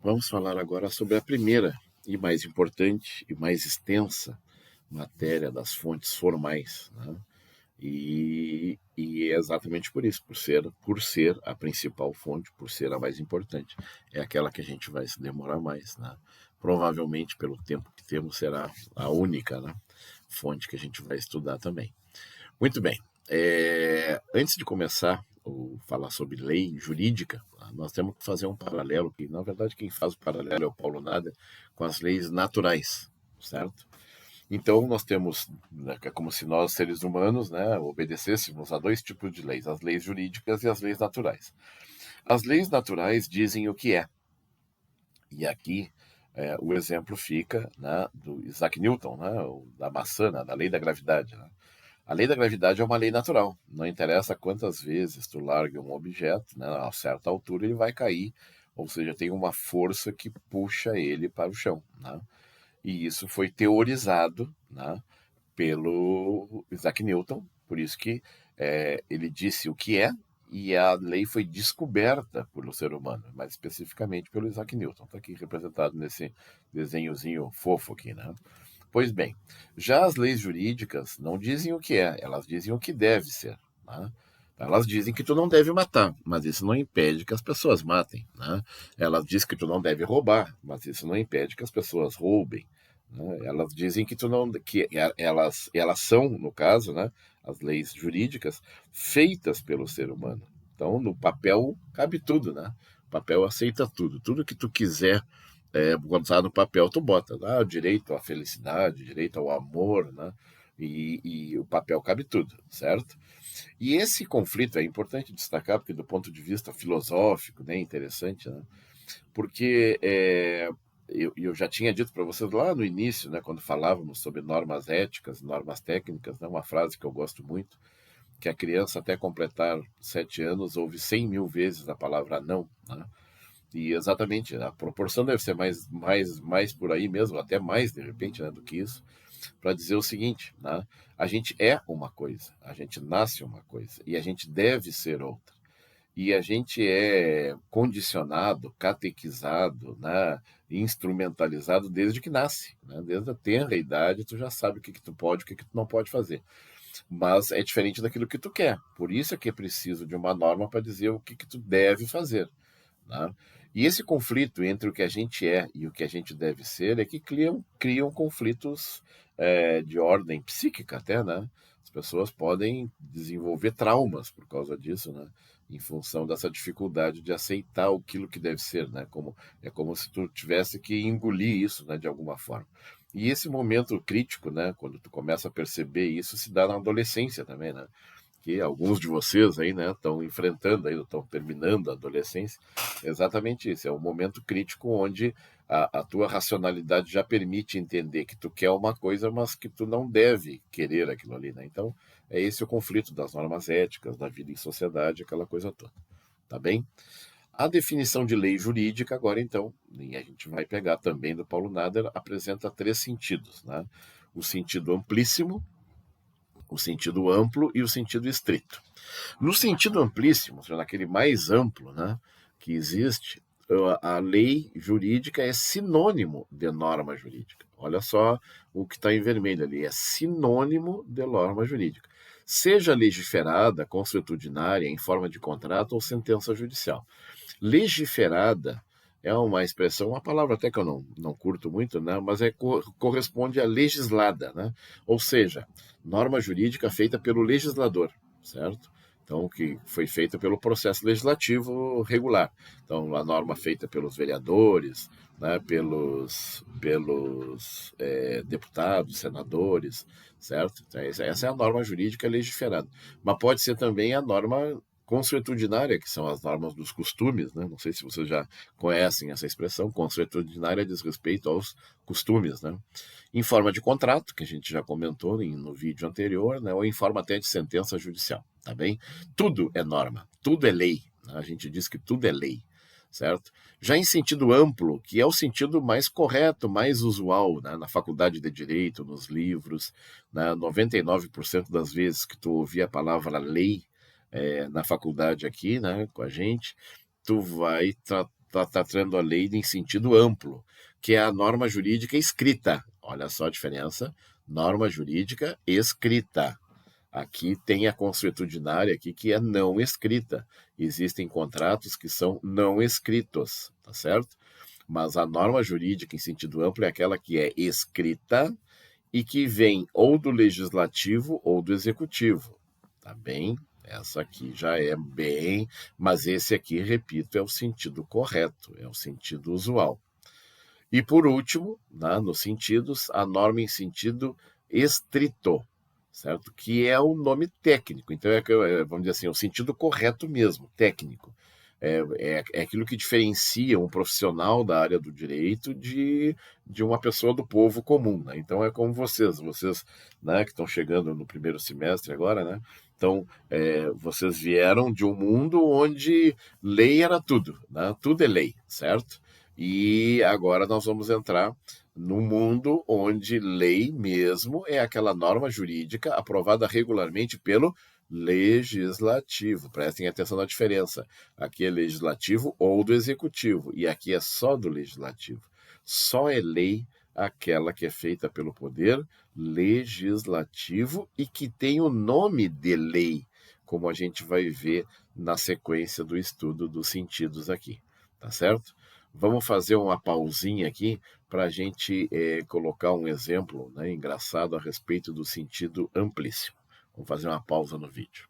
Vamos falar agora sobre a primeira e mais importante e mais extensa matéria das fontes formais, né? E é exatamente por isso, por ser a principal fonte, por ser a mais importante. É aquela que a gente vai se demorar mais, né? Provavelmente, pelo tempo que temos, será a única, né, fonte que a gente vai estudar também. Muito bem. Antes de começar a falar sobre lei jurídica, nós temos que fazer um paralelo, que na verdade quem faz o paralelo é o Paulo Nader, com as leis naturais, certo? Então nós temos, né, que é como se nós, seres humanos, né, obedecêssemos a dois tipos de leis, as leis jurídicas e as leis naturais. As leis naturais dizem o que é, e aqui o exemplo fica, né, do Isaac Newton, né, da maçã, né, da lei da gravidade, né? A lei da gravidade é uma lei natural. Não interessa quantas vezes tu largue um objeto, né, a certa altura ele vai cair, ou seja, tem uma força que puxa ele para o chão, né? E isso foi teorizado, né, pelo Isaac Newton, por isso que ele disse o que é, e a lei foi descoberta pelo ser humano, mais especificamente pelo Isaac Newton. Está aqui representado nesse desenhozinho fofo aqui, né? Pois bem, já as leis jurídicas não dizem o que é, elas dizem o que deve ser, né? Elas dizem que tu não deve matar, mas isso não impede que as pessoas matem, né? Elas dizem que tu não deve roubar, mas isso não impede que as pessoas roubem, né? Elas dizem que tu não, que elas são, no caso, né, as leis jurídicas feitas pelo ser humano. Então, no papel cabe tudo, né? O papel aceita tudo, tudo que tu quiser botar no papel, tu bota, né? O direito à felicidade, o direito ao amor, né? E o papel cabe tudo, certo? E esse conflito é importante destacar, porque do ponto de vista filosófico, né, interessante, né? Porque eu já tinha dito para vocês lá no início, né, quando falávamos sobre normas éticas, normas técnicas, né, uma frase que eu gosto muito, que a criança até completar 7 anos ouve 100 mil vezes a palavra não, né? E exatamente, a proporção deve ser mais por aí mesmo, até mais de repente, né, do que isso, para dizer o seguinte, né? A gente é uma coisa, a gente nasce uma coisa e a gente deve ser outra. E a gente é condicionado, catequizado, né, instrumentalizado desde que nasce, né? Desde a tenra idade, tu já sabe o que tu pode, o que tu não pode fazer. Mas é diferente daquilo que tu quer. Por isso é que é preciso de uma norma para dizer o que tu deve fazer, né? E esse conflito entre o que a gente é e o que a gente deve ser é que criam conflitos de ordem psíquica até, né? As pessoas podem desenvolver traumas por causa disso, né? Em função dessa dificuldade de aceitar aquilo que deve ser, né? É como se tu tivesse que engolir isso, né? De alguma forma. E esse momento crítico, né? Quando tu começa a perceber isso, se dá na adolescência também, né? Que alguns de vocês aí, né, estão enfrentando aí, estão terminando a adolescência, é exatamente isso. É um momento crítico onde a tua racionalidade já permite entender que tu quer uma coisa, mas que tu não deve querer aquilo ali, né? Então, é esse o conflito das normas éticas, da vida em sociedade, aquela coisa toda. Tá bem? A definição de lei jurídica, agora então, e a gente vai pegar também do Paulo Nader, apresenta três sentidos, né? O sentido amplíssimo, o sentido amplo e o sentido estrito. No sentido amplíssimo, ou seja, naquele mais amplo, né, que existe, a lei jurídica é sinônimo de norma jurídica. Olha só o que está em vermelho ali, é sinônimo de norma jurídica. Seja legiferada, consuetudinária, em forma de contrato ou sentença judicial. Legiferada é uma expressão, uma palavra até que eu não curto muito, né? Mas corresponde a legislada, né? Ou seja, norma jurídica feita pelo legislador, certo? Então, que foi feita pelo processo legislativo regular. Então, a norma feita pelos vereadores, né, pelos deputados, senadores, certo? Então, essa é a norma jurídica legiferada. Mas pode ser também a norma consuetudinária, que são as normas dos costumes, né? Não sei se vocês já conhecem essa expressão. Consuetudinária diz respeito aos costumes, né? Em forma de contrato, que a gente já comentou no vídeo anterior, né? Ou em forma até de sentença judicial, tá bem? Tudo é norma, tudo é lei, né? A gente diz que tudo é lei, certo? Já em sentido amplo, que é o sentido mais correto, mais usual, né? Na faculdade de Direito, nos livros, né? 99% das vezes que tu ouvir a palavra lei na faculdade aqui, né, com a gente, tu vai está tratando a lei em sentido amplo, que é a norma jurídica escrita. Olha só a diferença, norma jurídica escrita. Aqui tem a consuetudinária aqui que é não escrita. Existem contratos que são não escritos, tá certo? Mas a norma jurídica em sentido amplo é aquela que é escrita e que vem ou do legislativo ou do executivo, tá bem? Essa aqui já é bem, mas esse aqui, repito, é o sentido correto, é o sentido usual. E por último, né, nos sentidos, a norma em sentido estrito, certo? Que é o nome técnico. Então, vamos dizer assim, o sentido correto mesmo, técnico. É aquilo que diferencia um profissional da área do direito de uma pessoa do povo comum, né? Então, é como vocês, né, que estão chegando no primeiro semestre agora, né? Então, vocês vieram de um mundo onde lei era tudo, né? Tudo é lei, certo? E agora nós vamos entrar num mundo onde lei mesmo é aquela norma jurídica aprovada regularmente pelo legislativo. Prestem atenção na diferença. Aqui é legislativo ou do executivo, e aqui é só do legislativo. Só é lei aquela que é feita pelo poder legislativo e que tem o nome de lei, como a gente vai ver na sequência do estudo dos sentidos aqui. Tá certo? Vamos fazer uma pausinha aqui para a gente colocar um exemplo, né, engraçado a respeito do sentido amplíssimo. Vamos fazer uma pausa no vídeo.